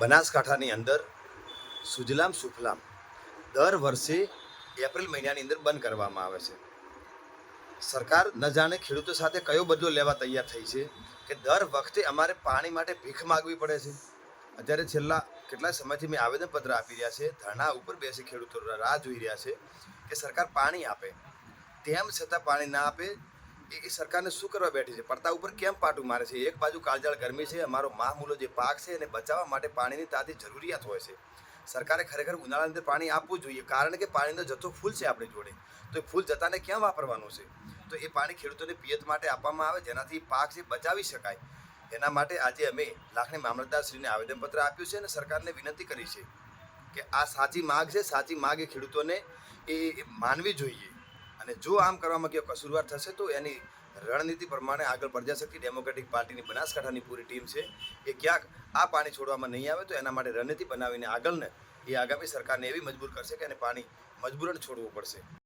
બનાસકાંઠાની અંદર સુજલામ સુફલામ દર વર્ષે એપ્રિલ મહિનાની અંદર બંધ કરવામાં આવે છે. સરકાર ન જાણે ખેડૂતો સાથે કયો બદલો લેવા તૈયાર થઈ છે કે દર વખતે અમારે પાણી માટે ભીખ માગવી પડે છે. અત્યારે છેલ્લા કેટલા સમયથી મેં આવેદનપત્ર આપી રહ્યા છે, ધરણા ઉપર બેસી ખેડૂતો રાહ જોઈ રહ્યા છે કે સરકાર પાણી આપે. તેમ છતાં પાણી ના આપે એ સરકારને શું કરવા બેઠી છે? પડતા ઉપર કેમ પાટું મારે છે? એક બાજુ કાળજાળ ગરમી છે, અમારો મહામૂલો જે પાક છે એને બચાવવા માટે પાણીની તાતી જરૂરિયાત હોય છે. સરકારે ખરેખર ઉનાળાની અંદર પાણી આપવું જોઈએ, કારણ કે પાણીનો જથ્થો ફૂલ છે આપણી જોડે. તો એ ફૂલ જતાને ક્યાં વાપરવાનું છે? તો એ પાણી ખેડૂતોને પિયત માટે આપવામાં આવે, જેનાથી પાક છે બચાવી શકાય. એના માટે આજે અમે લાખણી મામલતદારશ્રીને આવેદનપત્ર આપ્યું છે અને સરકારને વિનંતી કરી છે કે આ સાચી માગ છે. સાચી માગ એ ખેડૂતોને એ માનવી જોઈએ. અને જો આમ કરવામાં કે કસૂરવાર થશે તો એની રણનીતિ પ્રમાણે આગળ પ્રજાશક્તિ ડેમોક્રેટિક પાર્ટીની બનાસકાંઠાની પૂરી ટીમ છે એ ક્યાંક આ પાણી છોડવામાં નહીં આવે તો એના માટે રણનીતિ બનાવીને આગળને એ આગામી સરકારને એવી મજબૂર કરશે કે એને પાણી મજબૂરન છોડવું પડશે.